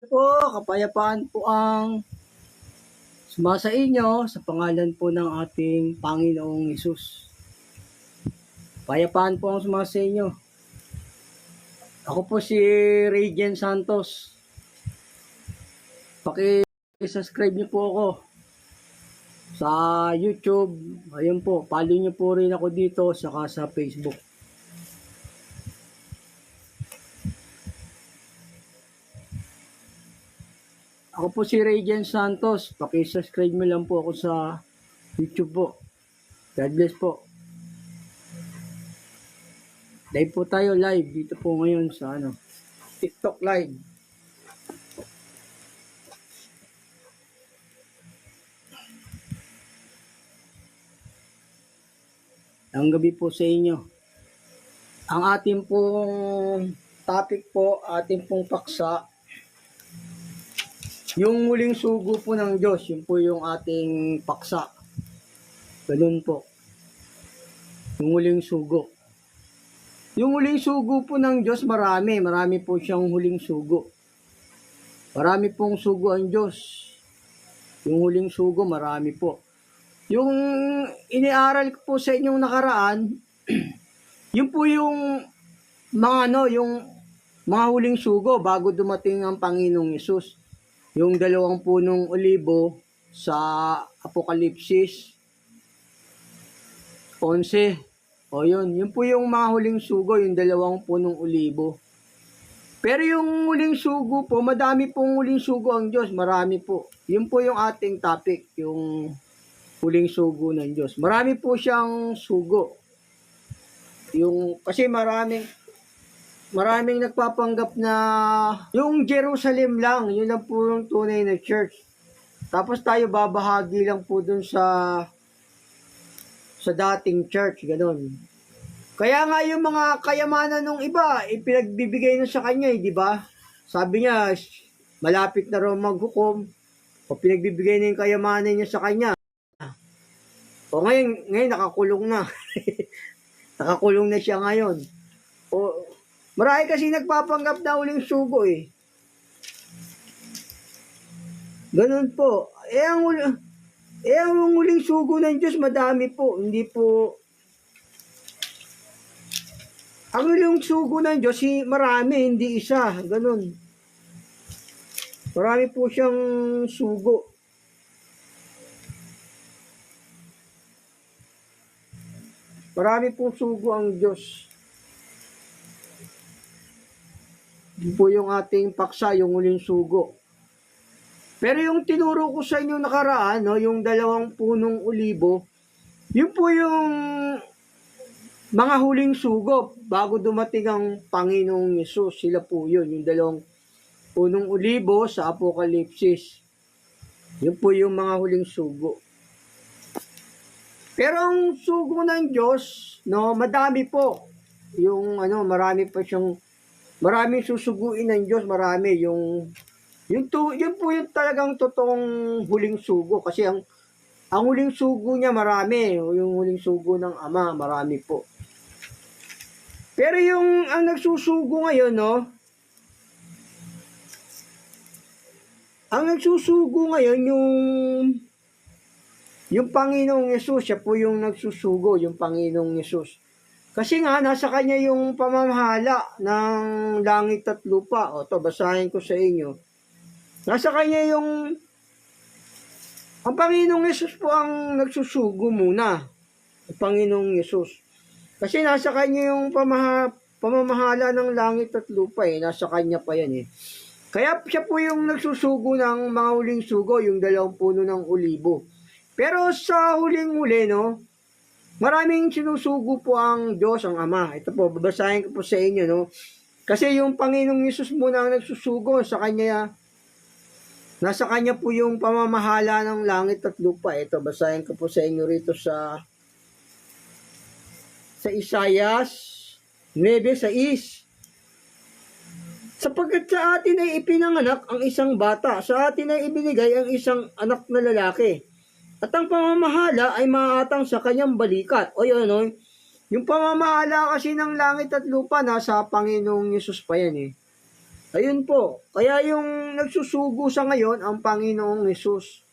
po, kapayapaan po ang sumasa inyo sa pangalan po ng ating Panginoong Hesus. Kapayapaan po ang sumasa inyo. Ako po si Radiant Santos. Paki-subscribe niyo po ako sa YouTube. Ayun po, follow niyo po rin ako dito saka sa Facebook. Ako po si Radiant Santos. Paki-subscribe mo lang po ako sa YouTube po. God bless po. Live po tayo live dito po ngayon sa TikTok live. Ang gabi po sa inyo. Ang ating pong topic po, ating pong paksa, yung muling sugo po ng Diyos, yun po yung ating paksa. Ganun po. Yung muling sugo. Yung huling sugo po ng Diyos, marami po siyang huling sugo. Marami pong sugo ang Diyos. Yung huling sugo, marami po. Yung iniaral ko po sa inyong nakaraan, yun po yung yung mga huling sugo bago dumating ang Panginoong Hesus. Yung 2 punong olibo sa Apokalipsis 11. O yun po yung mga huling sugo, yung 2 punong olibo. Pero yung huling sugo po, madami pong huling sugo ang Diyos, marami po. Yun po yung ating topic, yung huling sugo ng Diyos. Marami po siyang sugo. Kasi maraming nagpapanggap na yung Jerusalem lang, yun lang po yung tunay na church. Tapos tayo babahagi lang po dun sa dating church, gano'n. Kaya nga yung mga kayamanan ng iba, ipinagbibigay na sa kanya, di ba? Sabi niya, malapit na raw maghukom, o pinagbibigay na yung kayamanan niya sa kanya. O ngayon nakakulong na. Nakakulong na siya ngayon. O, marami kasi nagpapanggap na uling sugo eh. Ganun po. Ang huling sugo ng Diyos, madami po. Hindi po. Ang huling sugo ng Diyos, marami, hindi isa. Ganun. Marami po siyang sugo. Marami pong sugo ang Diyos. Yun po yung ating paksa, yung huling sugo. Pero yung tinuro ko sa inyo nakaraan, yung 2 punong olibo, yun po yung mga huling sugo bago dumating ang Panginoong Hesus. Sila po yun, yung 2 punong olibo sa Apokalipsis. Yun po yung mga huling sugo. Pero ang sugo ng Diyos, madami po. Marami pa siyang, maraming susuguin ng Diyos, marami. Yun po yung talagang totoong huling sugo. Kasi ang huling sugo niya marami. Yung huling sugo ng Ama, marami po. Pero ang nagsusugo ngayon, ang nagsusugo ngayon, yung Panginoong Hesus, siya po yung nagsusugo, yung Panginoong Hesus. Kasi nga, nasa kanya yung pamamahala ng langit at lupa. O, basahin ko sa inyo. Nasa kanya ang Panginoong Hesus po ang nagsusugo muna. Ang Panginoong Hesus. Kasi nasa kanya yung pamamahala ng langit at lupa eh. Nasa kanya pa yan eh. Kaya siya po yung nagsusugo ng mga huling sugo, yung 2 puno ng olibo. Pero sa huling-huli, maraming sinusugo po ang Diyos, ang Ama. Ito po, babasahin ko po sa inyo, Kasi yung Panginoong Hesus muna ang nagsusugo, nasa kanya po yung pamamahala ng langit at lupa. Ito, basahin ko po sa inyo rito sa Isaias 9:6. Sapagkat sa atin ay ipinanganak ang isang bata, sa atin ay ibinigay ang isang anak na lalaki. At ang pamamahala ay maaatang sa kanyang balikat. O yun, yung pamamahala kasi ng langit at lupa, nasa Panginoong Hesus pa yan eh. Ayun po. Kaya yung nagsusugo sa ngayon, ang Panginoong Hesus.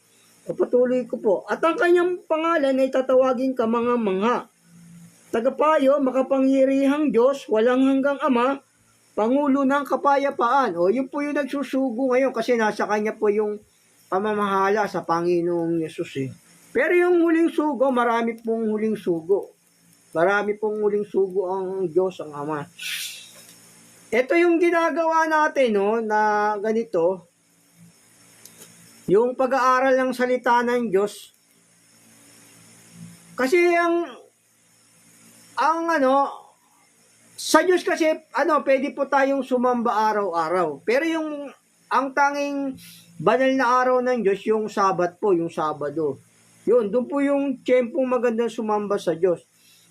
Patuloy ko po. At ang kanyang pangalan ay tatawagin Kamangha-mangha. Tagapayo, makapangyarihang Diyos, walang hanggang Ama, Pangulo ng Kapayapaan. O, yun po yung nagsusugo ngayon kasi nasa kanya po yung pamamahala sa Panginoong Yesus eh. Pero yung huling sugo, marami pong huling sugo. Marami pong huling sugo ang Diyos, ang Ama. Ito yung ginagawa natin, no, na ganito, yung pag-aaral ng salita ng Diyos. Kasi sa Diyos kasi, pwede po tayong sumamba araw-araw. Pero ang tanging banal na araw ng Diyos, yung Sabat po, yung Sabado. Yun, doon po yung tiyempong magandang sumamba sa Diyos.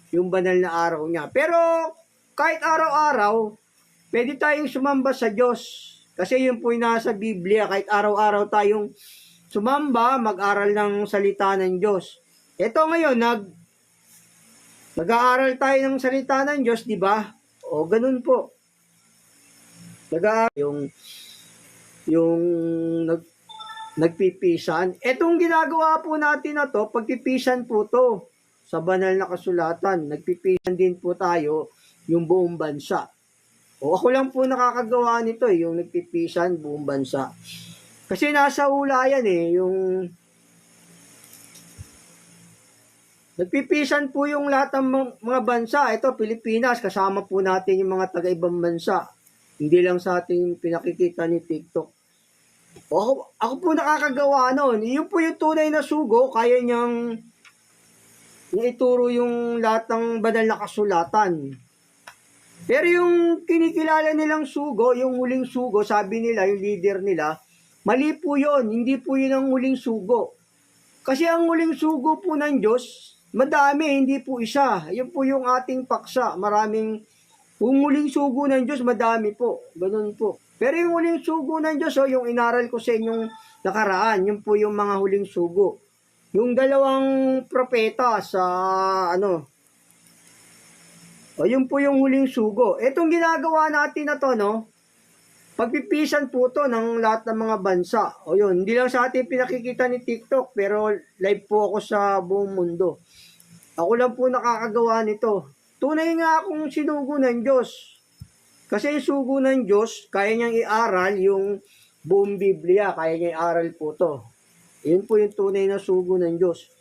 Yung banal na araw niya. Pero, kahit araw-araw, pwede tayong sumamba sa Diyos. Kasi yun po yung nasa Biblia. Kahit araw-araw tayong sumamba, mag-aral ng salita ng Diyos. Ito ngayon, nag-aaral tayo ng salita ng Diyos, di ba? O, ganun po. Nag-aaral yung nagpipisan. Etong ginagawa po natin na to, pagpipisan po to sa banal na kasulatan. Nagpipisan din po tayo yung buong bansa. O, ako lang po nakakagawa nito yung nagpipisan buong bansa. Kasi nasa hula yan yung nagpipisan po yung lahat ng mga bansa. Ito, Pilipinas, kasama po natin yung mga taga-ibang bansa. Hindi lang sa ating pinakikita ni TikTok. Ako po nakakagawa nun. Yun po yung tunay na sugo, kaya niyang ituro yung lahat ng banal na kasulatan. Pero yung kinikilala nilang sugo, yung huling sugo, sabi nila, yung leader nila, mali po yun. Hindi po yun ang huling sugo. Kasi ang huling sugo po ng Diyos, madami, hindi po isa. Yun po yung ating paksa. Maraming, yung huling sugo ng Diyos, madami po. Ganun po. Pero yung huling sugo ng Diyos, yung inaral ko sa inyong nakaraan, yun po yung mga huling sugo. Yung dalawang propeta sa, yun po yung huling sugo. Itong ginagawa natin na to, pagpipisan po to ng lahat ng mga bansa. Yun, hindi lang sa atin pinakikita ni TikTok, pero live po ako sa buong mundo. Ako lang po nakakagawa nito. Tunay nga akong sinugo ng Diyos. Kasi yung sugo ng Diyos, kaya niyang iaral yung buong Biblia. Kaya niya iaral po to. Yun po yung tunay na sugo ng Diyos.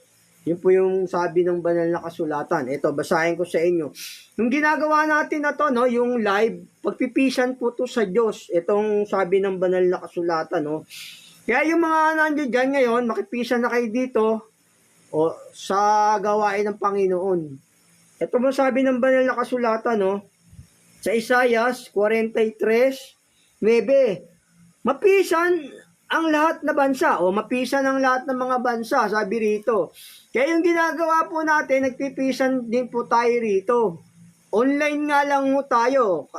Yun po yung sabi ng banal na kasulatan. Ito, basahin ko sa inyo. Yung ginagawa natin na to, yung live, pagpipisan po to sa Diyos. Itong sabi ng banal na kasulatan, Kaya yung mga nandiyan dyan ngayon, makipisan na kayo dito, sa gawain ng Panginoon. Ito mo sabi ng banal na kasulatan, sa Isaias 43:9, mapisan ang lahat na bansa, mapisan ang lahat ng mga bansa, sabi rito. Kaya yung ginagawa po natin, nagpipisan din po tayo rito. Online nga lang mo tayo,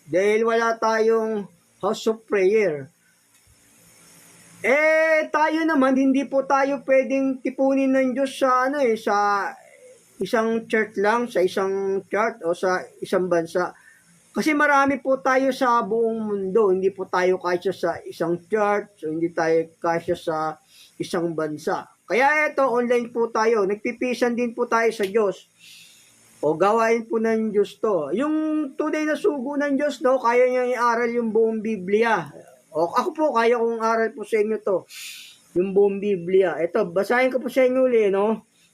dahil wala tayong house of prayer. Tayo naman, hindi po tayo pwedeng tipunin ng Diyos sa, sa isang church lang, sa isang church o sa isang bansa. Kasi marami po tayo sa buong mundo. Hindi po tayo kasya sa isang church, o hindi tayo kasya sa isang bansa. Kaya ito, online po tayo. Nagpipisan din po tayo sa Diyos. O gawain po ng Diyos to. Yung tunay na sugo ng Diyos, kaya niya i-aral yung buong Biblia. O ako po, kaya kong aral po sa inyo to. Yung buong Biblia. Ito, basahin ko po sa inyo ulit,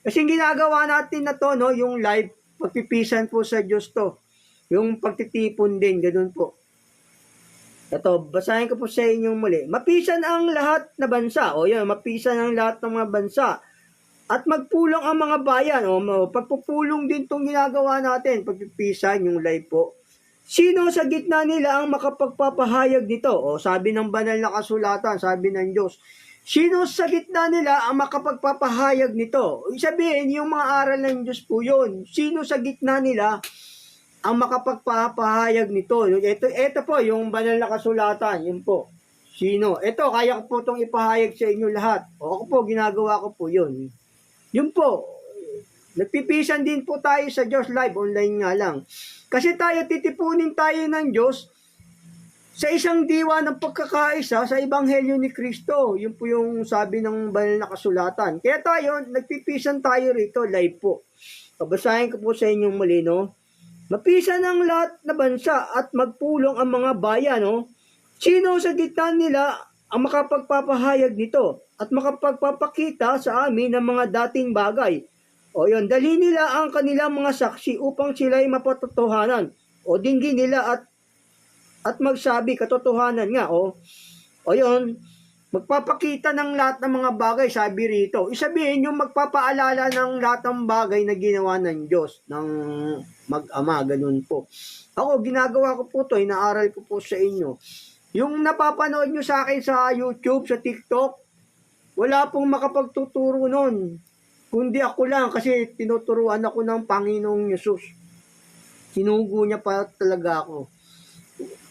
Kasi ginagawa natin na to, yung live, pagpipisan po sa Diyos to. Yung pagtitipon din, ganun po. Ito, basahin ko po sa inyo muli. Mapisan ang lahat na bansa. Mapisan ang lahat ng mga bansa. At magpulong ang mga bayan. Pagpupulong din itong ginagawa natin. Pagpipisan yung live po. Sino sa gitna nila ang makapagpapahayag nito? Sabi ng banal na kasulatan, sabi ng Diyos. Sino sa gitna nila ang makapagpapahayag nito? Sabihin, yung mga aral ng Diyos po yun. Sino sa gitna nila ang makapagpapahayag nito? Ito po, yung banal na kasulatan. Yun po. Sino? Ito, kaya ko po itong ipahayag sa inyo lahat. Ako po, ginagawa ko po yun. Yun po. Nagpipisan din po tayo sa Diyos live. Online nga lang. Kasi tayo, titipunin tayo ng Diyos. sa isang diwa ng pagkakaisa sa Ebanghelyo ni Kristo. Yun po yung sabi ng banal na kasulatan. Kaya tayo, nagpipisan tayo rito, live po. Pabasahin ko po sa inyong muli, no? Mapisan ang lahat na bansa at magpulong ang mga bayan, no? Sino sa gitna nila ang makapagpapahayag nito at makapagpapakita sa amin ng mga dating bagay? O yun, dali nila ang kanilang mga saksi upang sila'y mapatotohanan. O dinggin nila at magsabi katotohanan nga. O yun, magpapakita ng lahat ng mga bagay, sabi rito. Isabihin yung magpapaalala ng lahat ng bagay na ginawa ng Diyos, ng mag-ama, ganun po. Ako, ginagawa ko po to, inaaral ko po sa inyo. Yung napapanood nyo sa akin sa YouTube, sa TikTok, wala pong makapagtuturo nun. Kundi ako lang, kasi tinuturuan ako ng Panginoong Yesus. Sinugo niya pa talaga ako.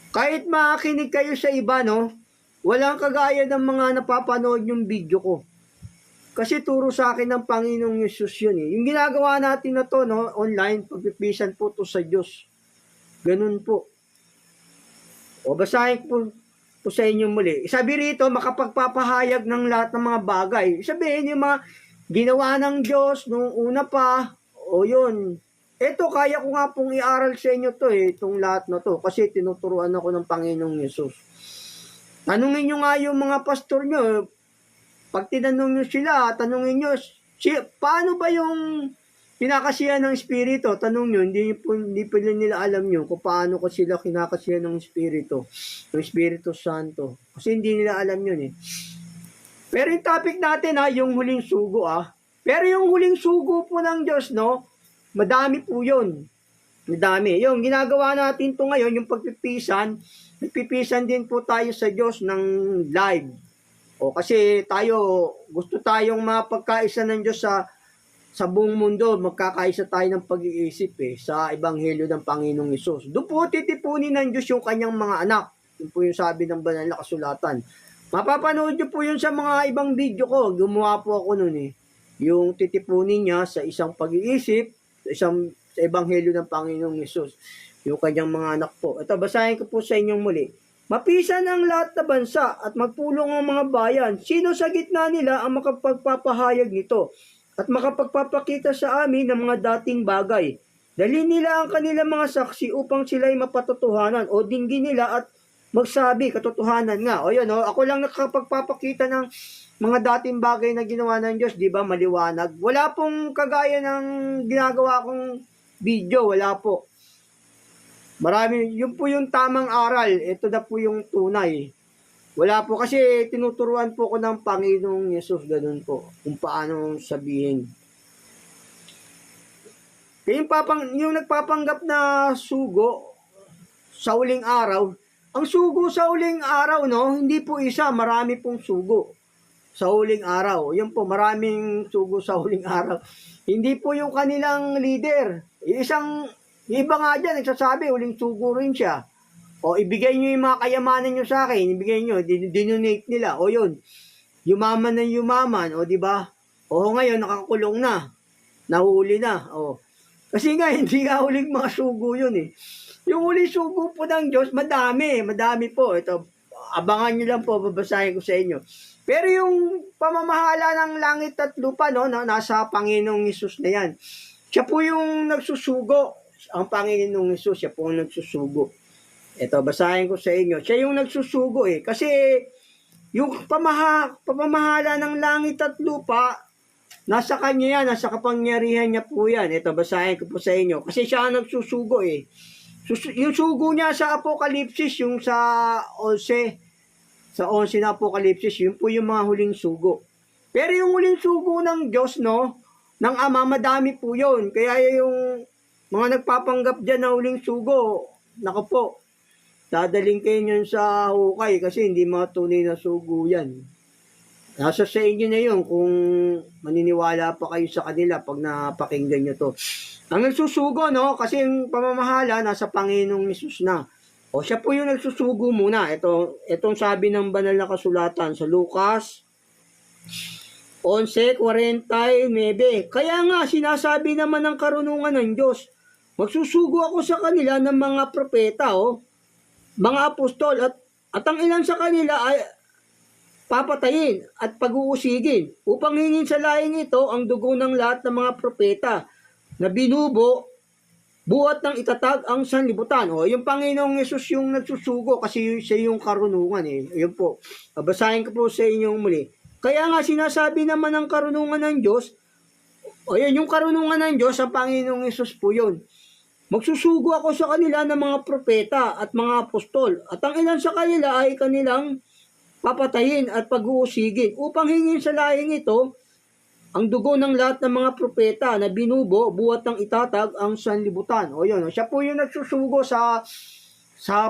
Kahit makinig kayo sa iba, no, walang kagaya ng mga napapanood yung video ko. Kasi turo sa akin ng Panginoong Yesus yun eh. Yung ginagawa natin na to, no, online, pagpipisan po to sa Diyos. Ganun po. O basahin po sa inyo muli. Sabi rito, makapagpapahayag ng lahat ng mga bagay. Sabihin yung mga ginawa ng Diyos nung una pa, o yun. Ito, kaya ko nga pong i-aral sa inyo to eh, itong lahat na to. Kasi tinuturuan ako ng Panginoong Yesus. Tanungin nyo nga yung mga pastor nyo. Pag tinanong nyo sila, tanungin nyo, paano ba yung kinakasihan ng Espiritu? Tanong nyo, hindi po nila alam nyo kung paano ko sila kinakasihan ng Espiritu. Ng Espiritu Santo. Kasi hindi nila alam yun eh. Pero yung topic natin yung huling sugo Pero yung huling sugo po ng Diyos, no? Madami po yun. Madami. Yung ginagawa natin to ngayon, yung pagpipisan, nagpipisan din po tayo sa Diyos ng live. Kasi tayo, gusto tayong mapagkaisa ng Diyos sa buong mundo, magkakaisa tayo ng pag-iisip sa Ebanghelyo ng Panginoong Hesus. Doon po titipunin ng Diyos yung kanyang mga anak. Yun po yung sabi ng banal na kasulatan. Mapapanood nyo po yun sa mga ibang video ko. Gumawa po ako nun eh. Yung titipunin niya sa isang pag-iisip, sa Ebanghelyo ng Panginoong Hesus. Yung kanyang mga anak po. Ito, basahin ko po sa inyong muli. Mapisan ang lahat na bansa at magpulong ang mga bayan. Sino sa gitna nila ang makapagpapahayag nito at makapagpapakita sa amin ng mga dating bagay? Dali nila ang kanilang mga saksi upang sila'y mapatotohanan o dinggin nila at magsabi katotohanan nga. O yun, ako lang nakapagpapakita ng mga dating bagay na ginawa ng Diyos, di ba, maliwanag. Wala pong kagaya ng ginagawa kong video, wala po. Marami, yun po yung tamang aral, ito na po yung tunay. Wala po kasi tinuturuan po ko ng Panginoong Yesus, ganun po, kung paano sabihin. Yung nagpapanggap na sugo sa uling araw, ang sugo sa uling araw, no, hindi po isa, marami pong sugo sa huling araw. Yun po, maraming sugo sa huling araw. Hindi po yung kanilang leader. Iba nga dyan, nagsasabi, huling sugo rin siya. O, ibigay nyo yung mga kayamanan nyo sa akin. Ibigay nyo, dinonate nila. O yun, yumaman ng yumaman. O, di ba? O, ngayon, nakakulong na. Nahuli na. O. Kasi nga, hindi nga huling mga sugo yun eh. Yung huling sugo po ng Diyos, madami. Madami po. Ito, abangan nyo lang po, babasahin ko sa inyo. Pero yung pamamahala ng langit at lupa, no, nasa Panginoong Hesus na yan. Siya po yung nagsusugo. Ang Panginoong Hesus, siya po yung nagsusugo. Ito, basahin ko sa inyo. Siya yung nagsusugo eh. Kasi yung pamamahala ng langit at lupa, nasa kanya yan, nasa kapangyarihan niya po yan. Ito, basahin ko po sa inyo. Kasi siya ang nagsusugo eh. Yung sugo niya sa Apokalipsis, yung sa 11, sa 11 na Apokalipsis, yun po yung mga huling sugo. Pero yung huling sugo ng Diyos, no, ng Ama, madami po yun. Kaya yung mga nagpapanggap dyan na huling sugo, naku po, dadaling kayo yun sa hukay kasi hindi mga tunay na sugo yan. Nasa sa inyo na yun kung maniniwala pa kayo sa kanila pag napakinggan nyo to. Ang nagsusugo, no, kasi yung pamamahala nasa Panginoong Hesus na. O siya po yung nagsusugo muna. Itong sabi ng banal na kasulatan sa Lucas 11:49. Kaya nga, sinasabi naman ng karunungan ng Diyos, magsusugo ako sa kanila ng mga propeta, mga apostol at ang ilan sa kanila ay papatayin at pag-uusigin upang hingin sa laing ito ang dugo ng lahat ng mga propeta na binubo buhat ng itatag ang sanlibutan. O, yung Panginoong Yesus yung nagsusugo kasi siya yung karunungan eh. Yun po. Babasahin ko po sa inyong muli. Kaya nga sinasabi naman ng karunungan ng Diyos, o yan, yung karunungan ng Diyos, ang Panginoong Yesus po yun. Magsusugo ako sa kanila ng mga propeta at mga apostol, at ang ilan sa kanila ay kanilang papatayin at pag-uusigin upang hingin sa laing ito ang dugo ng lahat ng mga propeta na binubo buhat ng itatag ang sanlibutan. O yun, siya po yung nagsusugo sa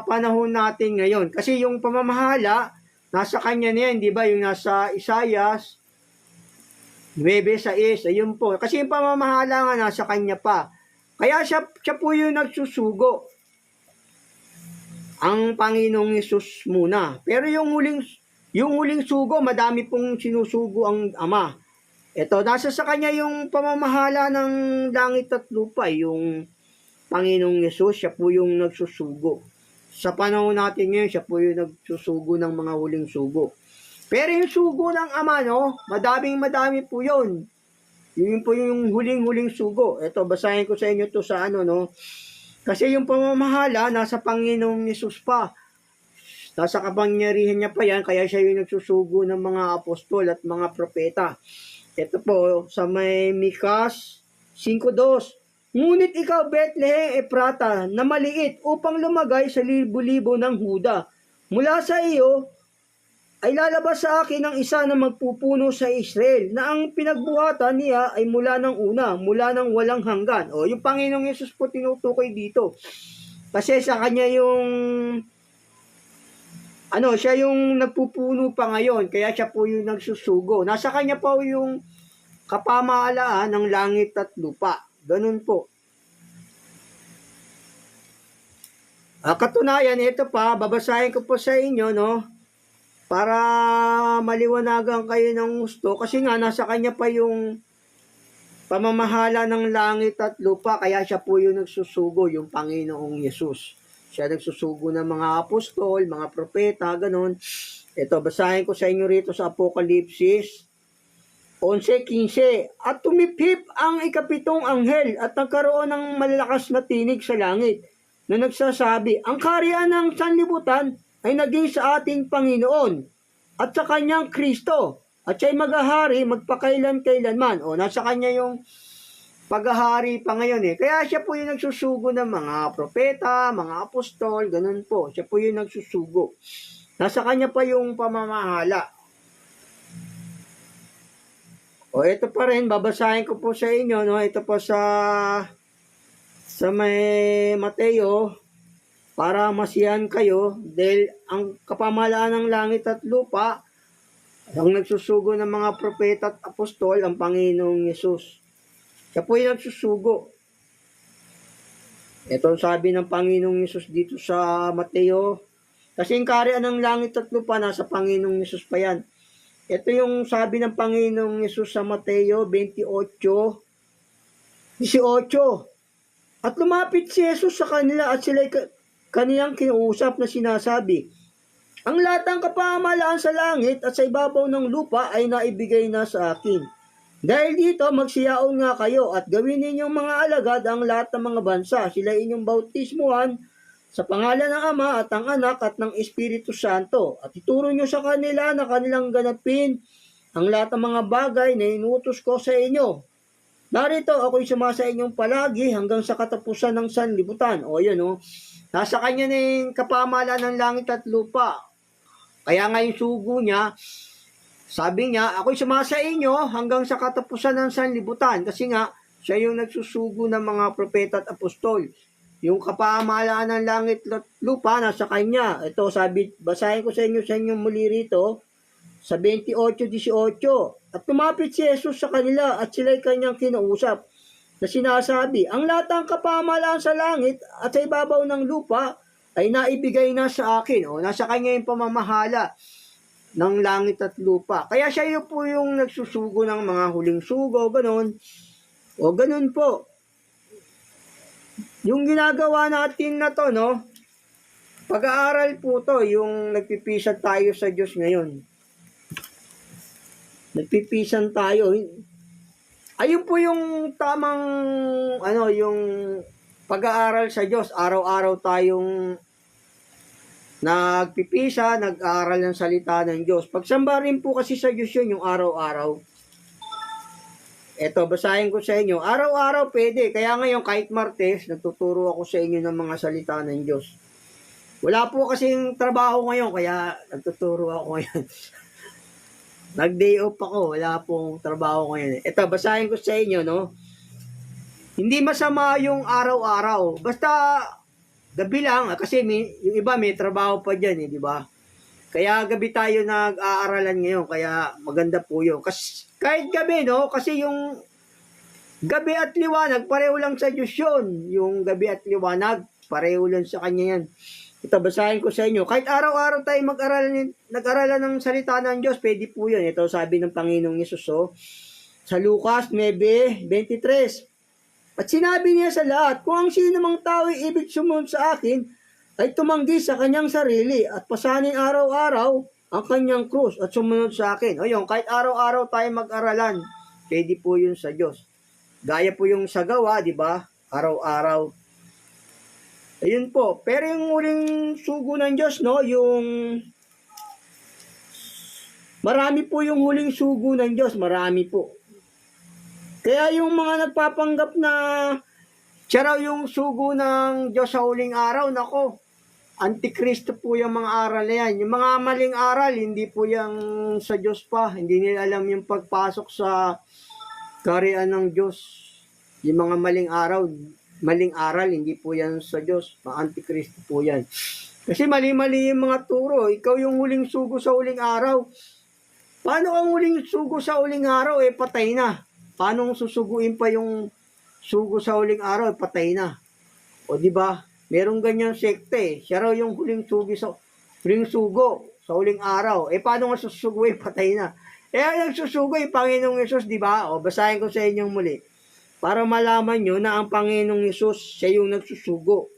panahon natin ngayon. Kasi yung pamamahala, nasa kanya na yan, di ba? Yung nasa Isaias 9:6, ayun po. Kasi yung pamamahala nga nasa kanya pa. Kaya siya po yung nagsusugo. Ang Panginoong Yesus muna. Pero yung huling sugo, madami pong sinusugo ang Ama. Ito, nasa sa kanya yung pamamahala ng langit at lupa, yung Panginoong Yesus, siya po yung nagsusugo. Sa panahon natin ngayon, siya po yung nagsusugo ng mga huling sugo. Pero yung sugo ng Ama, no, madami po yun. Yun po yung huling sugo. Ito, basahin ko sa inyo to sa no. Kasi yung pamamahala, nasa Panginoong Yesus pa. Nasa kapangyarihan niya pa yan, kaya siya yung nagsusugo ng mga apostol at mga propeta. Ito po, sa may Mikas 5:2. Ngunit ikaw, Bethlehem Ephrata, na maliit upang lumagay sa libo-libo ng Huda. Mula sa iyo, ay lalabas sa akin ang isa na magpupuno sa Israel, na ang pinagbuhatan niya ay mula ng una, mula ng walang hanggan. O, yung Panginoong Yesus po tinutukoy dito. Kasi sa kanya yung siya yung nagpupuno pa ngayon, kaya siya po yung nagsusugo. Nasa kanya po yung kapamahalaan ng langit at lupa. Ganun po. Katunayan, ito pa, babasahin ko po sa inyo, no? Para maliwanagan kayo ng gusto. Kasi nga, nasa kanya pa yung pamamahala ng langit at lupa, kaya siya po yung nagsusugo, yung Panginoong Yesus. Siya nagsusugo ng mga apostol, mga propeta, ganun. Ito, basahin ko sa inyo rito sa Apokalipsis 11:15. At tumipip ang ikapitong anghel at nagkaroon ng malalakas na tinig sa langit na nagsasabi, ang kaharian ng sanlibutan ay naging sa ating Panginoon at sa kanyang Kristo at siya'y maghahari magpakailan-kailanman. O, nasa kanya yung paghahari pa ngayon eh. Kaya siya po yung nagsusugo ng mga propeta, mga apostol, ganun po. Siya po yung nagsusugo. Nasa kanya pa yung pamamahala. O, ito pa rin, babasahin ko po sa inyo, no? Ito po sa may Mateo, para masiyahan kayo, dahil ang kapamahalaan ng langit at lupa, ang nagsusugo ng mga propeta at apostol, ang Panginoong Yesus. Siya po yung nagsusugo. Ito ang sabi ng Panginoong Yesus dito sa Mateo. Kasi yung kaharian ng langit at lupa, nasa Panginoong Yesus pa yan. Ito yung sabi ng Panginoong Yesus sa Mateo 28:18. At lumapit si Jesus sa kanila at sila'y kaniyang kinausap na sinasabi, ang lahat ng kapamahalaan sa langit at sa ibabaw ng lupa ay naibigay na sa akin. Dahil dito, magsiyaon nga kayo at gawin ninyong mga alagad ang lahat ng mga bansa. Sila inyong bautismuhan sa pangalan ng Ama at ng Anak at ng Espiritu Santo. At ituro nyo sa kanila na kanilang ganapin ang lahat ng mga bagay na inuutos ko sa inyo. Narito, ako'y sumasa inyong palagi hanggang sa katapusan ng sanlibutan. O yun, no? Nasa kanya na yung kapamahalaan ng langit at lupa. Kaya nga yung sugo niya, sabi niya, ako'y sumasa inyo hanggang sa katapusan ng sanlibutan. Kasi nga, siya yung nagsusugo ng mga propeta at apostol. Yung kapamahalaan ng langit at lupa, nasa kanya. Ito, basahin ko sa inyo muli rito, sa 28:18. At tumapit si Jesus sa kanila at sila'y kanyang kinausap na sinasabi, ang lahat ng kapamahalaan sa langit at sa ibabaw ng lupa ay naibigay na sa akin. O, nasa kanya yung pamamahala ng langit at lupa. Kaya siya yung po yung nagsusugo ng mga huling sugo, ganun. O, ganun po. Yung ginagawa natin na to, no? Pag-aaral po to, yung nagpipisan tayo sa Diyos ngayon. Nagpipisan tayo. Ayun po yung tamang, yung pag-aaral sa Diyos. Araw-araw tayong nagpipisa, nag-aaral ng salita ng Diyos. Pagsamba rin po kasi sa Diyos yun, yung araw-araw. Eto, basahin ko sa inyo. Araw-araw pwede. Kaya ngayon, kahit Martes, nagtuturo ako sa inyo ng mga salita ng Diyos. Wala po kasing trabaho ngayon, kaya nagtuturo ako ngayon. Nag-day off ako, wala pong trabaho ngayon. Eto, basahin ko sa inyo, no? Hindi masama yung araw-araw. Basta, gabi lang, kasi yung iba may trabaho pa dyan, di ba? Kaya gabi tayo nag-aaralan ngayon, kaya maganda po yun. Kasi, kahit gabi, no? Kasi yung gabi at liwanag, pareho lang sa Diyos yun. Yung gabi at liwanag, pareho lang sa Kanya yan. Ito, basahin ko sa inyo. Kahit araw-araw tayo nag-aralan ng salita ng Diyos, pwede po yun. Ito, sabi ng Panginoong Yesus, sa Lucas 9:23. At sinabi niya sa lahat, kung ang sino mang tao ay ibig sumunod sa akin, ay tumanggi sa kanyang sarili at pasanin araw-araw ang kanyang krus at sumunod sa akin. O yun, kahit araw-araw tayo mag-aralan, pwede po yun sa Diyos. Gaya po yung sa gawa, di ba? Araw-araw. Ayun po. Pero yung huling sugo ng Diyos, no? Yung marami po yung huling sugo ng Diyos. Marami po. Kaya yung mga nagpapanggap na siya raw yung sugo ng Diyos sa huling araw, nako, Antikristo po yung mga aral na yan. Yung mga maling aral, hindi po yung sa Diyos pa. Hindi nila alam yung pagpasok sa kaharian ng Diyos. Yung mga maling aral, hindi po yan sa Diyos. Mga Antikristo po yan. Kasi mali-mali yung mga turo. Ikaw yung huling sugo sa huling araw. Paano ang huling sugo sa huling araw? Patay na. Paano susuguin pa yung sugo sa huling araw? Patay na. O di ba? Merong ganyan sekte. Siya raw yung huling sugo sa huling araw. Paano nga susuguin? Patay na. Nagsusugo yung Panginoong Yesus, di ba? O, basahin ko sa inyong muli. Para malaman nyo na ang Panginoong Yesus, siya yung nagsusugo.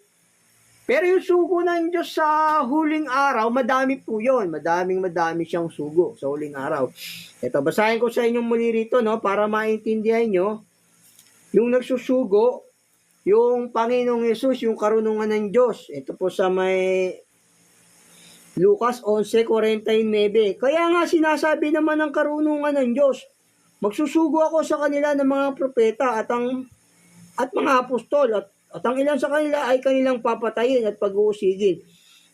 Pero yung sugo ng Diyos sa huling araw, madami po yun. Madami siyang sugo sa huling araw. Ito, basahin ko sa inyong muli rito, no? Para maintindihan nyo, yung nagsusugo, yung Panginoong Yesus, yung karunungan ng Diyos. Ito po sa may Lucas 11:49. Kaya nga sinasabi naman ng karunungan ng Diyos, magsusugo ako sa kanila ng mga propeta at mga apostol at ang ilan sa kanila ay kanilang papatayin at pag-uusigin.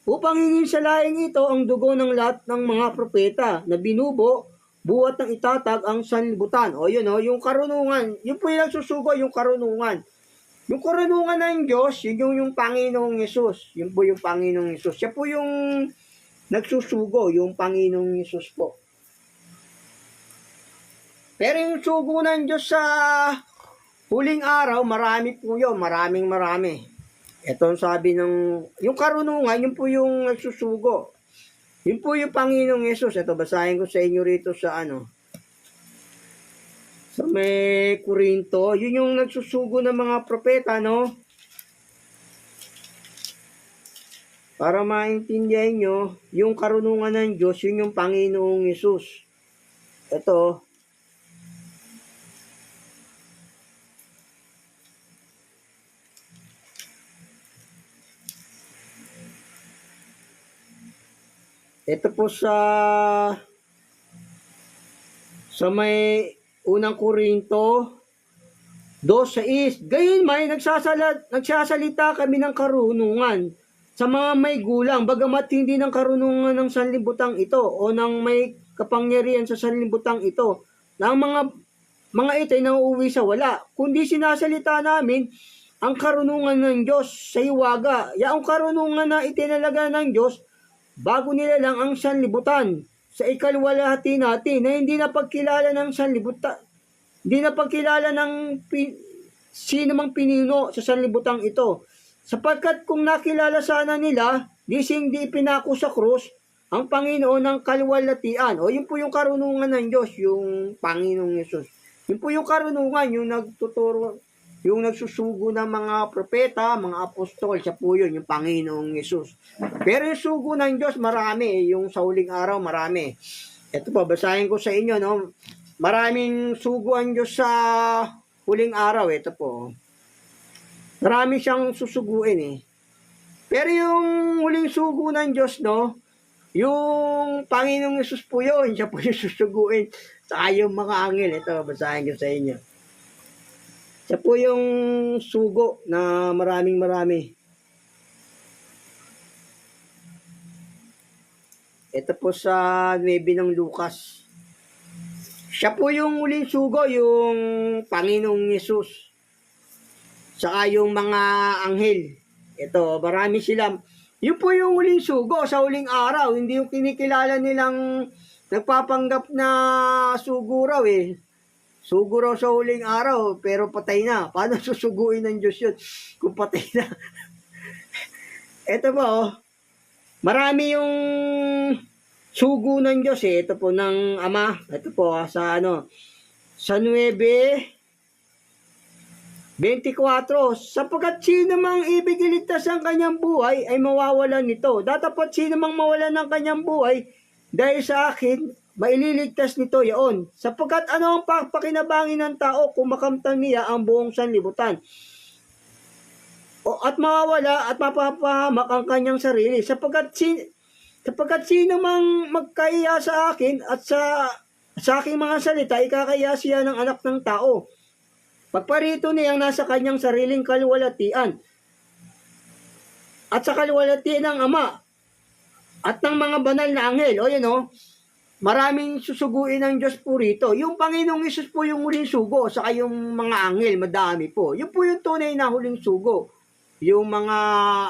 Upang hingin sa laing ito ang dugo ng lahat ng mga propeta na binubo, buhat ng itatag ang sanlibutan. O yun, yung karunungan, yun po yung nagsusugo, yung karunungan. Yung karunungan ng Diyos, yun yung Panginoong Yesus. Yun po yung Panginoong Yesus. Siya po yung nagsusugo, yung Panginoong Yesus po. Pero yung sugo ng Diyos sa huling araw, marami po yun. Marami. Ito ang sabi yung karunungan, yun po yung nagsusugo. Yun po yung Panginoong Yesus. Ito, basahin ko sa inyo rito sa sa may Korinto, yun yung nagsusugo ng mga propeta, no? Para maintindihan nyo, yung karunungan ng Diyos, yun yung Panginoong Yesus. Ito, po sa may unang Korinto 2:6. Gayon may nagsasalita kami ng karunungan sa mga may gulang, bagamat hindi ng karunungan ng sanlibutang ito o ng may kapangyarihan sa sanlibutang ito, na ang mga ito ay nauuwi sa wala, kundi sinasalita namin ang karunungan ng Diyos sa hiwaga. Yaong karunungan na itinalaga ng Diyos bago nila lang ang sanlibutan sa ikalwalhati natin, na hindi napagkilala ng sanlibutan, hindi napagkilala ng sino mang pinino sa sanlibutang ito. Sapagkat kung nakilala sana nila, di pinako sa krus ang Panginoon ng kalwalhatian. O yun po yung karunungan ng Diyos, yung Panginoong Yesus. Yun po yung karunungan, yung nagtuturo Yung nagsusugo ng mga propeta, mga apostol, siya po yun, yung Panginoong Yesus. Pero yung sugo ng Diyos, marami. Yung sa huling araw, marami. Ito po, basahin ko sa inyo, no? Maraming sugo ang Diyos sa huling araw. Ito po. Marami siyang susuguin eh. Pero yung huling sugo ng Diyos, no? Yung Panginoong Yesus po yun, siya po yung susuguin. Saka yung mga angel. Ito, basahin ko sa inyo. Siya po yung sugo na marami. Ito po sa 9 ng Lucas. Siya po yung huling sugo, yung Panginoong Yesus. Saka yung mga anghel. Ito, marami sila. Yun po yung huling sugo sa huling araw. Hindi yung kinikilala nilang nagpapanggap na sugo raw eh. Sugo raw sa huling araw, pero patay na. Paano susuguin ng Diyos yun kung patay na? Ito po, oh. Marami yung sugo ng Diyos eh. Ito po ng Ama. Ito po sa sa 9:24. Sapagkat sino mang ibig iligtas ang kanyang buhay ay mawawalan nito. Datapat sino mang mawalan ng kanyang buhay dahil sa akin, maililigtas nito yaon. Sapagkat ano ang pakinabangin ng tao kung makamtan niya ang buong sanlibutan? At mawawala at mapapahamak ang kanyang sarili. Sapagkat sino mang magkaya sa akin at sa aking mga salita, ikakaya siya ng anak ng tao. Pagparito niyang nasa kanyang sariling kaluwalhatian at sa kaluwalhatian ng Ama at ng mga banal na anghel. O yun o. Maraming susuguin ng Diyos po rito. Yung Panginoong Hesus po yung huling sugo, saka yung mga anghel, madami po. Yun po yung tunay na huling sugo. Yung mga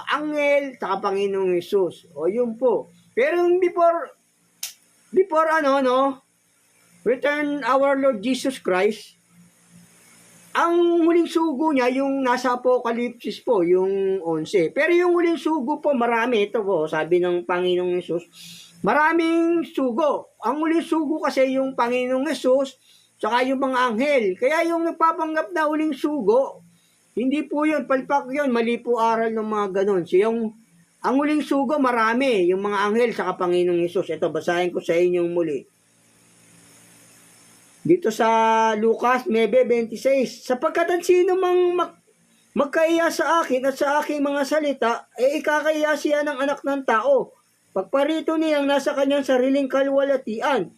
anghel, saka Panginoong Hesus. O yun po. Pero before return our Lord Jesus Christ, ang huling sugo niya, yung nasa Apocalypse po, yung 11. Pero yung huling sugo po, marami. Ito po, sabi ng Panginoong Hesus, maraming sugo. Ang huling sugo kasi yung Panginoong Hesus, saka yung mga anghel. Kaya yung nagpapanggap na huling sugo, hindi po yun, palpak yun, mali po aral ng mga ganon. So ang huling sugo, marami. Yung mga anghel, saka Panginoong Hesus. Ito, basahin ko sa inyong muli. Dito sa Lucas 9:26, sapagkat ang sino mang magkaiya sa akin at sa aking mga salita, ikakaiya siya ng anak ng tao. Pagparito niyang nasa kanyang sariling kaluwalhatian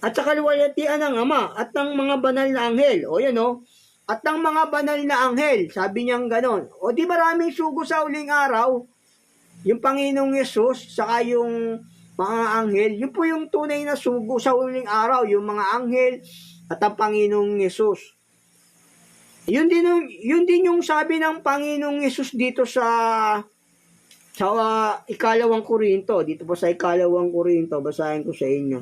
at sa kaluwalhatian ng Ama at ng mga banal na anghel. O yan o. At ng mga banal na anghel. Sabi niyang ganon. O di maraming sugo sa huling araw. Yung Panginoong Yesus, saka yung mga anghel. Yun po yung tunay na sugo sa huling araw. Yung mga anghel at ang Panginoong Yesus. Yun din yung sabi ng Panginoong Yesus dito sa 2 Korinto, dito po sa 2 Korinto, basahin ko sa inyo.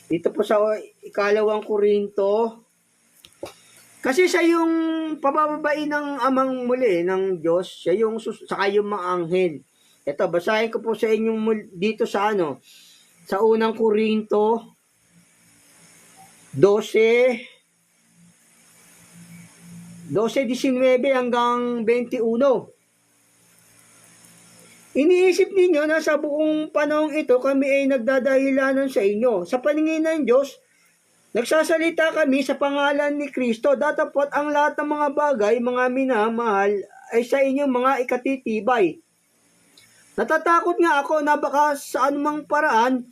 Dito po sa 2 Korinto, kasi siya yung pabababain ng amang muli ng Diyos, siya yung saka yung mga anghel. Ito, basahin ko po sa inyo dito sa sa 1 Korinto 12:19 hanggang 21. Iniisip ninyo na sa buong panahong ito kami ay nagdadahilanan sa inyo. Sa paningin ng Diyos, nagsasalita kami sa pangalan ni Kristo. Datapot ang lahat ng mga bagay, mga minamahal, ay sa inyong mga ikatitibay. Natatakot nga ako na baka sa anumang paraan,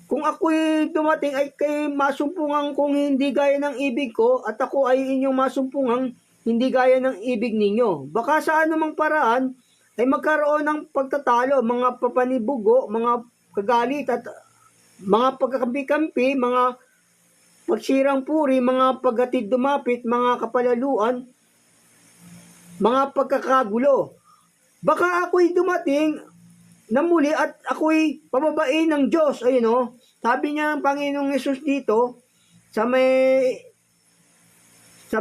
kung ako'y dumating ay kay masumpungan kung hindi gaya ng ibig ko at ako ay inyong masumpungan hindi gaya ng ibig ninyo. Baka sa anumang paraan, ay magkaroon ng pagtatalo, mga papanibugo, mga kagalit at mga pagkakampi-kampi, mga pagsirang puri, mga paghatid dumapit, mga kapalaluan, mga pagkakagulo. Baka ako'y dumating na muli at ako'y pababain ng Diyos. Ayun o, sabi niya ng Panginoong Hesus dito, sa may 2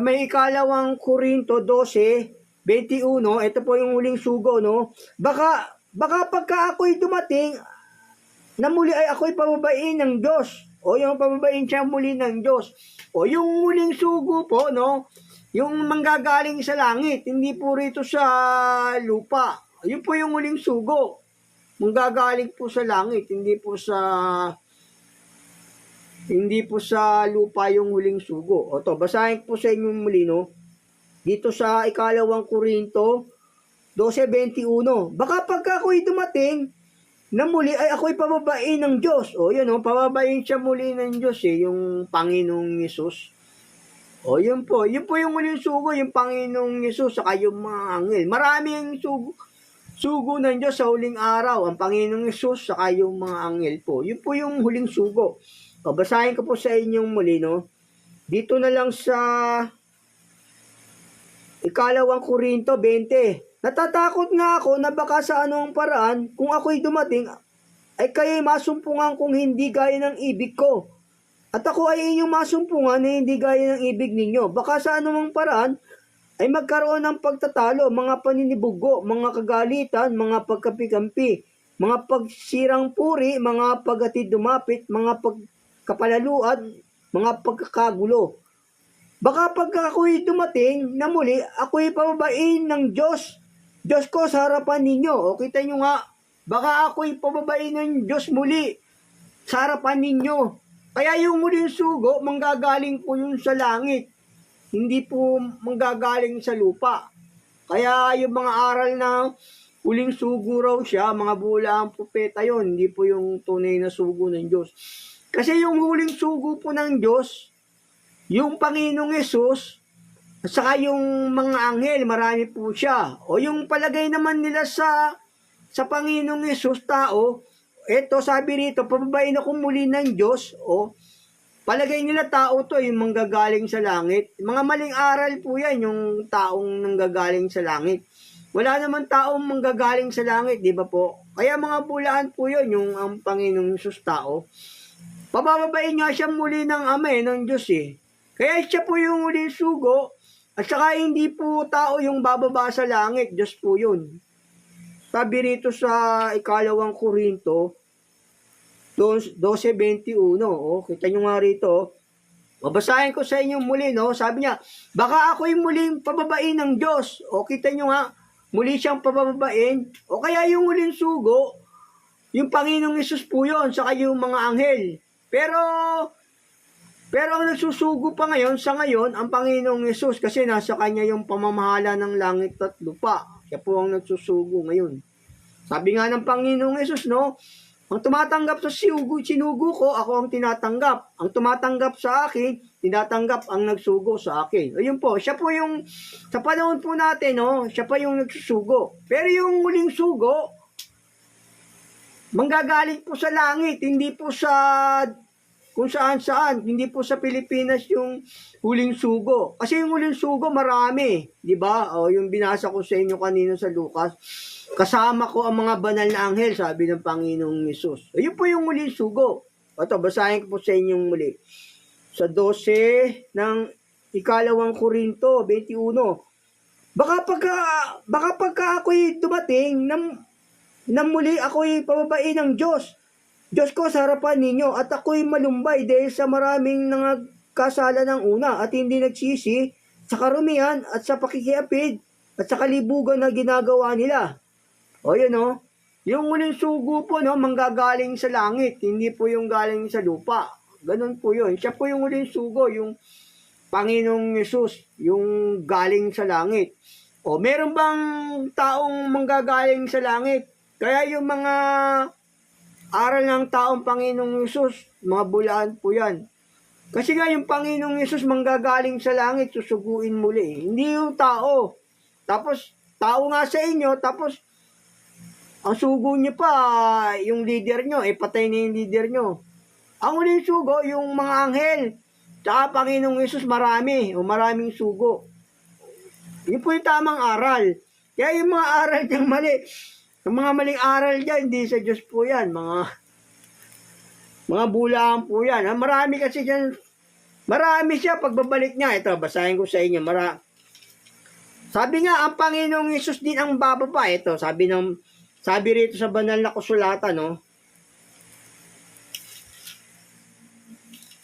Korinto 12:21, ito po yung huling sugo, no? Baka pagka ako'y dumating, na muli ay ako'y pababain ng Diyos. O yung pababain siya muli ng Diyos. O yung huling sugo po, no? Yung manggagaling sa langit, hindi po rito sa lupa. Yun po yung huling sugo. Manggagaling po sa langit, hindi po sa lupa yung huling sugo. O to, basahin po sa inyong muli, no? Dito sa ikalawang Korinto 12:21. Baka pagka ako'y dumating na muli ay ako'y pababain ng Diyos. O yun, o, pababain siya muli ng Diyos, yung Panginoong Yesus. O yun po yung muling sugo, yung Panginoong Yesus, saka yung mga anghel. Maraming sugo ng Diyos sa huling araw, ang Panginoong Yesus, saka yung mga anghel po. Yun po yung huling sugo. O, basahin ko po sa inyong muli, no? Dito na lang sa ikalawang Korinto 20. Natatakot nga ako na baka sa anong paraan, kung ako'y dumating, ay kayo'y masumpungan kung hindi gaya ng ibig ko. At ako ay inyong masumpungan na hindi gaya ng ibig ninyo. Baka sa anumang paraan, ay magkaroon ng pagtatalo, mga paninibugo, mga kagalitan, mga pagkapikampi, mga pagsirang puri, mga paghatid dumapit, mga pagkapalaluan, mga pagkakagulo. Baka pag ako'y dumating na muli, ako'y pababain ng Diyos ko sa harapan ninyo. O kita nyo nga, baka ako'y pababain ng Diyos muli sa harapan ninyo. Kaya yung muling sugo, manggagaling po yun sa langit. Hindi po manggagaling sa lupa. Kaya yung mga aral na huling sugo raw siya, mga bulaang propeta yon, hindi po yung tunay na sugo ng Diyos. Kasi yung huling sugo po ng Diyos, yung Panginoong Yesus, at saka yung mga anghel, marami po siya. O yung palagay naman nila sa Panginoong Yesus, tao, eto sabi rito, pababain ako muli ng Diyos, o palagay nila tao to, yung manggagaling sa langit. Mga maling aral po yan, yung taong nanggagaling sa langit. Wala naman taong manggagaling sa langit, di ba po? Kaya mga bulaan po yun, yung ang Panginoong Yesus tao. Pabababain nga siya muli ng Ama ng Diyos eh. Kaya siya po yung huling sugo, at saka hindi po tao yung bababa sa langit, Diyos po yun. Sabi rito sa ikalawang Korinto 12:21, oh, kita nyo nga rito, babasahin ko sa inyo muli, no? Sabi niya, baka ako'y muling pababain ng Diyos. O kita nyo nga, muli siyang pababain. O kaya yung huling sugo, yung Panginoong Yesus po yun, saka yung mga anghel. Pero ang nagsusugo pa ngayon, sa ngayon, ang Panginoong Yesus, kasi nasa Kanya yung pamamahala ng langit at lupa. Siya po ang nagsusugo ngayon. Sabi nga ng Panginoong Yesus, no? Ang tumatanggap sa sinugo ko, ako ang tinatanggap. Ang tumatanggap sa akin, tinatanggap ang nagsugo sa akin. Ayun po, siya po yung, sa panahon po natin, no? Siya pa yung nagsusugo. Pero yung muling sugo, manggagaling po sa langit, hindi po sa kung saan-saan, hindi po sa Pilipinas yung huling sugo. Kasi yung huling sugo marami, di ba? O yung binasa ko sa inyo kanina sa Lucas, kasama ko ang mga banal na anghel, sabi ng Panginoong Yesus. Ayun po yung huling sugo. Ito, basahin ko po sa inyong muli. Sa 12 ng ikalawang Korinto 21. Baka pagka ako'y dumating na muli ako'y pababain ng Diyos ko sa harapan ninyo, at ako'y malumbay dahil sa maraming nagkasala ng una at hindi nagsisi sa karumihan at sa pakikiapid at sa kalibugan na ginagawa nila. O yun o, yung muling sugo po, no, manggagaling sa langit, hindi po yung galing sa lupa. Ganun po yun. Siya po yung muling sugo, yung Panginoong Yesus, yung galing sa langit. O meron bang taong manggagaling sa langit? Kaya yung mga aral ng taong Panginoong Yesus, mga bulaan po yan. Kasi nga yung Panginoong Yesus manggagaling sa langit, susuguin muli. Hindi yung tao. Tapos, tao nga sa inyo, tapos, ang sugo nyo pa, yung leader nyo, patay na yung leader nyo. Ang uling sugo, yung mga anghel, tsaka Panginoong Yesus, maraming sugo. Yun po yung tamang aral. Kaya yung mga aral niyang mali, yung mga maling aral dyan, hindi sa Diyos po yan. Mga bulaan po yan. Marami kasi dyan. Marami siya pagbabalik niya. Ito, basahin ko sa inyo. Sabi nga, ang Panginoong Yesus din ang bababa. Ito, sabi rito sa banal na kasulatan, no?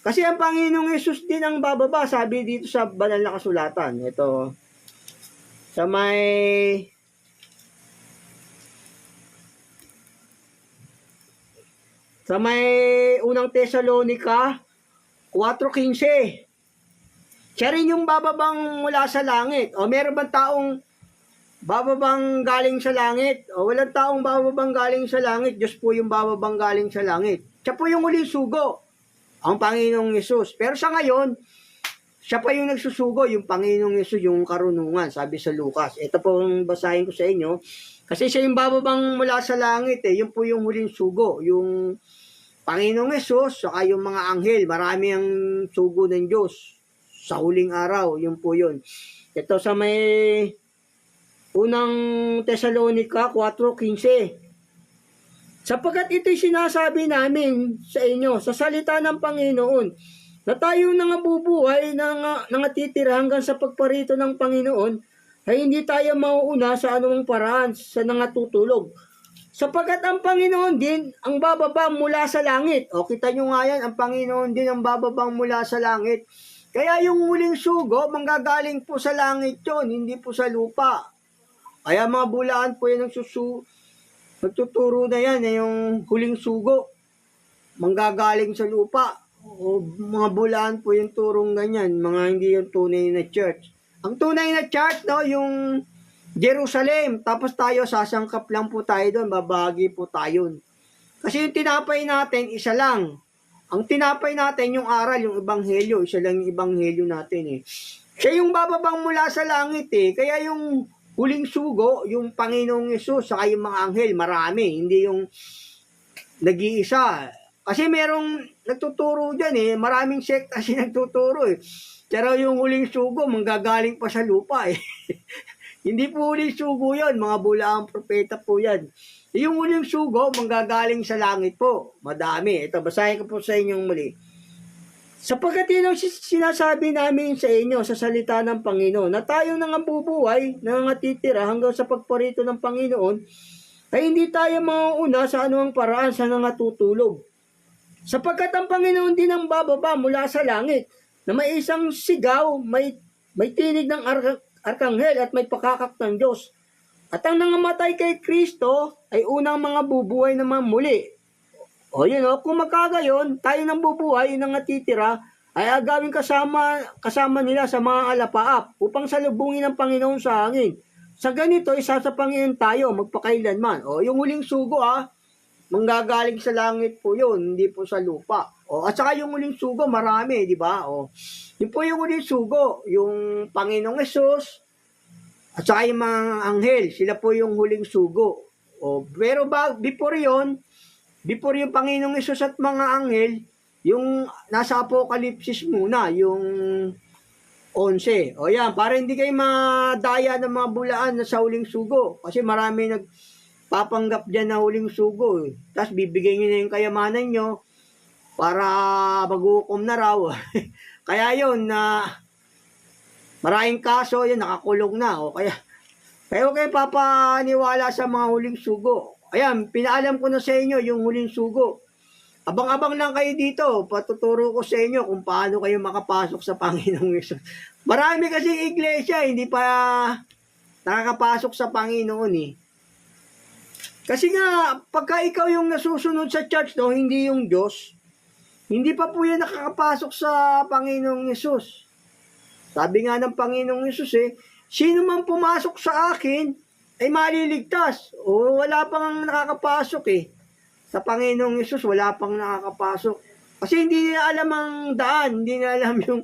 Kasi ang Panginoong Yesus din ang bababa, sabi dito sa banal na kasulatan. Ito, sa unang Tesalonica 4:15. Siya rin yung bababang mula sa langit. O meron bang taong bababang galing sa langit? O walang taong bababang galing sa langit. Diyos po yung bababang galing sa langit. Siya po yung huling sugo, ang Panginoong Yesus. Pero sa ngayon, siya pa yung nagsusugo, yung Panginoong Yesus, yung karunungan, sabi sa Lucas. Ito po ang basahin ko sa inyo. Kasi siya yung bababang mula sa langit, yun po yung huling sugo. Yung Panginoong Yesus, saka yung mga anghel, marami ang sugo ng Diyos sa huling araw, yun po yun. Ito sa may unang Tesalonica 4:15. Sapagkat ito'y sinasabi namin sa inyo sa salita ng Panginoon, na tayo nangabubuhay, nangatitira hanggang sa pagparito ng Panginoon, ay hindi tayo mauuna sa anumang paraan sa nangatutulog. Sapagkat ang Panginoon din ang bababang mula sa langit. O kita nyo nga yan, ang Panginoon din ang bababang mula sa langit. Kaya yung huling sugo, manggagaling po sa langit yun, hindi po sa lupa. Kaya mga bulaan po yan nagtuturo na yan, yung huling sugo, manggagaling sa lupa. O mga bulaan po yung turong ganyan, mga hindi yung tunay na church. Ang tunay na church, no, yung Jerusalem, tapos tayo, sasangkap lang po tayo doon, babagi po tayo. Kasi yung tinapay natin, isa lang. Ang tinapay natin, yung aral, yung ebanghelyo, isa lang yung ebanghelyo natin Siya yung bababang mula sa langit Kaya yung huling sugo, yung Panginoong Yesus, saka yung mga anghel, marami. Hindi yung nag-iisa. Kasi merong nagtuturo dyan maraming sekta kasi nagtuturo Pero yung huling sugo, manggagaling pa sa lupa Hindi po huling sugo yan, mga bulaang propeta po yan. Yung huling sugo, manggagaling sa langit po. Madami. Ito, basahin ko po sa inyong muli. Sapagkat yun ang sinasabi namin sa inyo sa salita ng Panginoon, na tayo nangabubuhay, nangatitira hanggang sa pagparito ng Panginoon, ay hindi tayo mauuna sa anumang paraan sa nangatutulog. Sapagkat ang Panginoon din ang bababa mula sa langit, na may isang sigaw, may tinig ng arkanghel at may pakakak ng Diyos. At ang nangamatay kay Kristo ay unang mga bubuhay naman muli. Kung magkagayon, tayo nang bubuhay, nang natitira, ay agawin kasama nila sa mga alapaap upang salubungin ng Panginoon sa hangin. Sa ganito, isa sa Panginoon tayo, magpakailanman. Yung huling sugo manggagaling sa langit po yun, hindi po sa lupa. At saka yung huling sugo, marami, di ba? Yun po yung huling sugo, yung Panginoong Yesus, at saka yung mga anghel, sila po yung huling sugo. Pero before yung Panginoong Yesus at mga anghel, yung nasa Apokalipsis muna, yung 11. Yan, para hindi kayo madaya ng mga bulaan na sa huling sugo. Kasi marami nagpapanggap dyan na huling sugo. Tapos bibigyan nyo na yung kayamanan nyo para maghukom na raw. Kaya yun, maraming kaso, yun, nakakulong na. Kaya huwag kayo papaniwala sa mga huling sugo. Ayan, pinaalam ko na sa inyo yung huling sugo. Abang-abang lang kayo dito. Patuturo ko sa inyo kung paano kayo makapasok sa Panginoong Yesus. Marami kasi iglesia, hindi pa nakakapasok sa Panginoon Kasi nga, pagka ikaw yung nasusunod sa church, hindi yung Diyos, hindi pa po yan nakakapasok sa Panginoong Yesus. Sabi nga ng Panginoong Yesus sino man pumasok sa akin ay maliligtas. Wala pang nakakapasok Sa Panginoong Yesus, wala pang nakakapasok. Kasi hindi nila alam ang daan, hindi nila alam yung...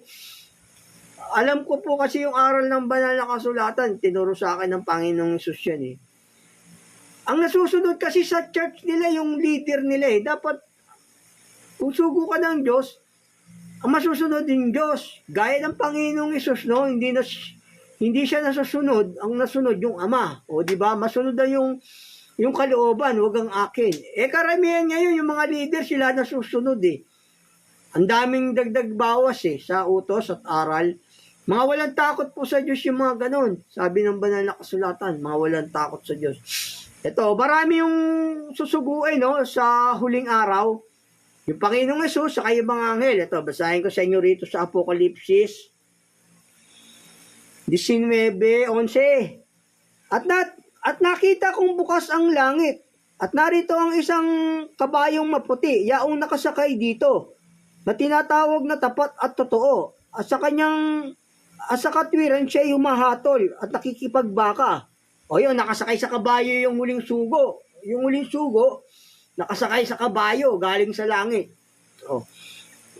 Alam ko po kasi yung aral ng banal na kasulatan, tinuro sa akin ng Panginoong Yesus yan Ang nasusunod kasi sa church nila, yung leader nila Dapat, kung sugo ka ng Diyos, ang masusunod yung Diyos. Gaya ng Panginoong Yesus, hindi siya nasusunod, ang nasunod yung Ama. Di ba? Masunod na yung kalooban, wag ang akin. Karamihan ngayon, yung mga leader, sila nasusunod Ang daming dagdag bawas sa utos at aral. Mga walang takot po sa Diyos yung mga ganon. Sabi ng banal na kasulatan, mga walang takot sa Diyos. Ito, marami yung susuguin sa huling araw. Yung Panginoong Yesus sa yung mga anghel. Ito, basahin ko sa inyo rito sa Apokalipsis 19:11. At nakita kong bukas ang langit, at narito ang isang kabayong maputi, yaong nakasakay dito, na tinatawag na tapat at totoo, at sa katwiran siya humahatol at nakikipagbaka. O yun, nakasakay sa kabayo yung huling sugo. Yung huling sugo, nakasakay sa kabayo, galing sa langit. O.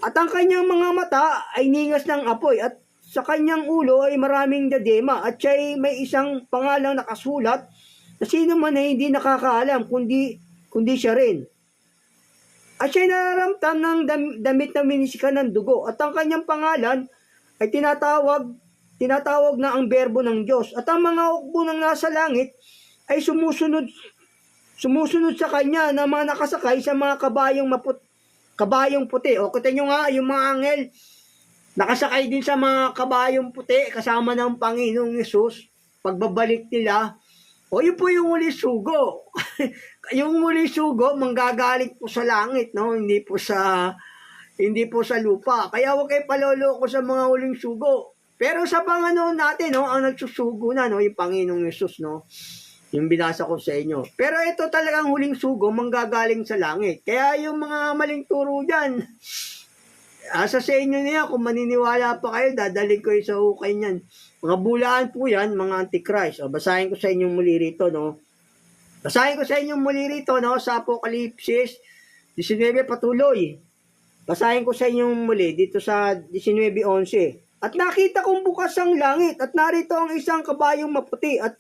At ang kanyang mga mata ay ningas ng apoy, at sa kanyang ulo ay maraming diadema, at siya ay may isang pangalang nakasulat na sino man ay hindi nakakaalam kundi siya rin. At siya ay nararamtam ng damit na minisikan ng dugo, at ang kanyang pangalan ay tinatawag na ang berbo ng Diyos. At ang mga hukbo ng nasa langit ay sumusunod sa kanya na mga nakasakay sa mga kabayong puti. O kita nyo nga, yung mga anghel, nakasakay din sa mga kabayong puti kasama ng Panginoong Yesus. Pagbabalik nila, o yun po yung huling sugo. Yung huling sugo, manggagaling po sa langit, no? Hindi po sa lupa. Kaya huwag kayo paloloko sa mga huling sugo. Pero sa Panginoon natin, no, ang nagsusugo na, no, yung Panginoong Yesus, no? Yung binasa ko sa inyo. Pero ito talagang huling sugo, manggagaling sa langit. Kaya yung mga maling turo dyan, asa sa inyo niya, kung maniniwala pa kayo, dadalhin ko yung sa hukay niyan. Mga bulaan po yan, mga antichrist. O, basahin ko sa inyong muli rito, no? Basahin ko sa inyong muli rito, no? Sa Apokalipsis 19, patuloy. Basahin ko sa inyong muli dito sa 19:11. At nakita kong bukas ang langit, at narito ang isang kabayong maputi, at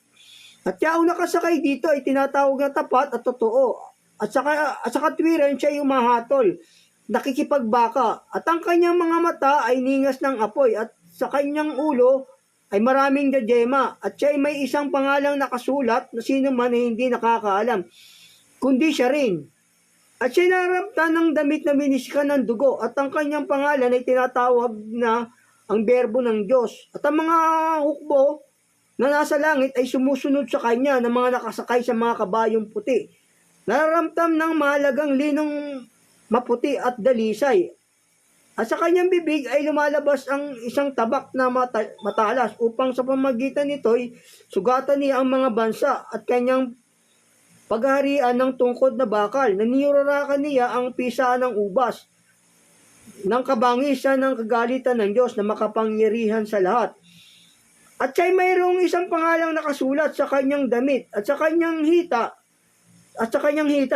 yaong nakasakay dito ay tinatawag na tapat at totoo. At sa katwiran siya humahatol, nakikipagbaka, at ang kanyang mga mata ay ningas ng apoy, at sa kanyang ulo ay maraming diadema, at siya ay may isang pangalang nakasulat na sino man ay hindi nakakaalam kundi siya rin. At siya nararamtan ng damit na minisikan ng dugo, at ang kanyang pangalan ay tinatawag na ang berbo ng Diyos. At ang mga hukbo na nasa langit ay sumusunod sa kanya ng mga nakasakay sa mga kabayong puti. Nararamtam ng mahalagang linong maputi at dalisay. At sa kanyang bibig ay lumalabas ang isang tabak na matalas, upang sa pamagitan nito'y sugatan niya ang mga bansa at kanyang paghaharian ng tungkod na bakal. Nanirarakan niya ang pisa ng ubas ng kabangisan ng kagalitan ng Diyos na makapangyarihan sa lahat. At siya'y mayroong isang pangalang nakasulat sa kanyang damit, at sa kanyang hita,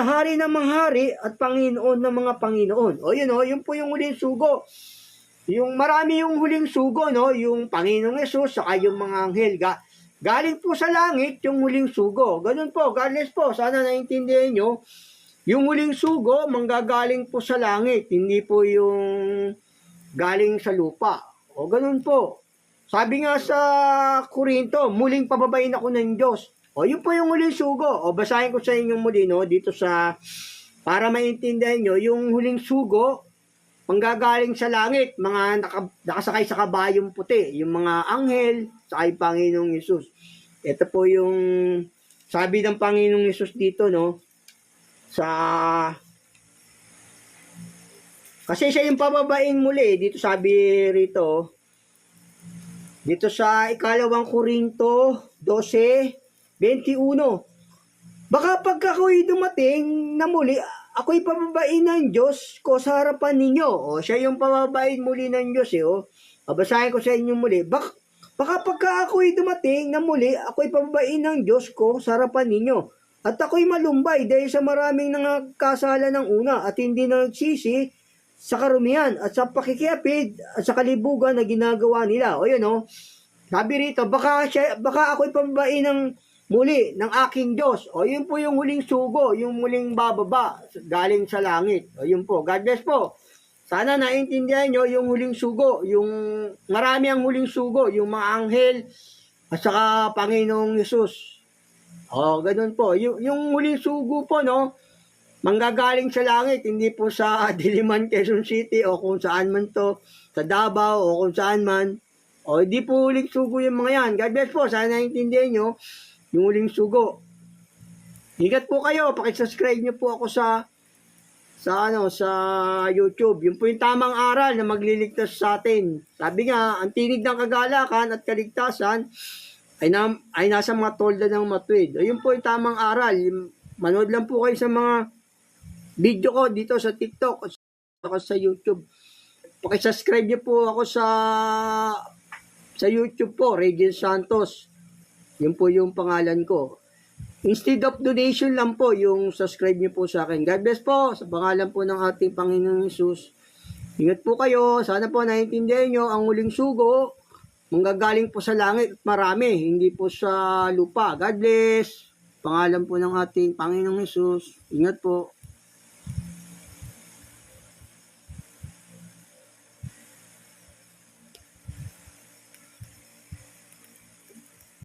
hari ng mga hari at Panginoon ng mga Panginoon. O yun, yun po yung huling sugo. Yung marami yung huling sugo, no? Yung Panginoong Yesus, saka yung mga anghel. Galing po sa langit yung huling sugo. Ganun po, God bless po. Sana naintindihan nyo. Yung huling sugo, manggagaling po sa langit. Hindi po yung galing sa lupa. O ganun po. Sabi nga sa Korinto, muling pababain ako ng Diyos. O yun po yung huling sugo. O basahin ko sa inyong muli, no? Dito para maintindihan nyo, yung huling sugo, manggagaling sa langit, mga nakasakay sa kabayong puti, yung mga anghel, sa Panginoong Yesus. Ito po yung sabi ng Panginoong Yesus dito, no? Kasi siya yung pababain muli, dito sabi rito, dito sa 2 Korinto 12:21, baka pagka ako'y dumating na muli, ako'y pababain ng Diyos ko sa harapan ninyo. O, siya yung pababain muli ng Diyos, basahin ko sa inyo muli. Baka pagka ako'y dumating na muli, ako'y pababain ng Diyos ko sa harapan ninyo. At ako'y malumbay dahil sa maraming nangkasala ng una at hindi nagsisi sa karumihan at sa pakikiapid at sa kalibugan na ginagawa nila. O yun, sabi rito, baka ako'y pababain ng muli ng aking Diyos. O yun po yung huling sugo, yung muling bababa galing sa langit. O yun po, God bless po. Sana naintindihan nyo yung huling sugo, yung marami ang huling sugo, yung mga anghel at saka Panginoong Yesus. O, ganun po. Yung huling sugo po, no, manggagaling sa langit, hindi po sa Diliman, Quezon City, o kung saan man to, sa Davao, o kung saan man. O, hindi po huling sugo yung mga yan. God bless po. Sana naintindihan nyo yung huling sugo. Ingat po kayo. Pakisubscribe nyo po ako sa sa YouTube. Yun po yung tamang aral na magliligtas sa atin. Sabi nga, ang tinig ng kagalakan at kaligtasan ay nasa mga tolda ng matuwid. Ayun po yung tamang aral. Manood lang po kayo sa mga video ko dito sa TikTok at sa YouTube. Paki-subscribe niyo po ako sa YouTube po, Regin Santos. Yun po yung pangalan ko. Instead of donation lang po, yung subscribe niyo po sa akin. God bless po, sa pangalan po ng ating Panginoong Hesus. Ingat po kayo. Sana po naiintindihan nyo ang huling sugo. Manggagaling po sa langit at marami, hindi po sa lupa. God bless. Pangalan po ng ating Panginoong Hesus. Ingat po.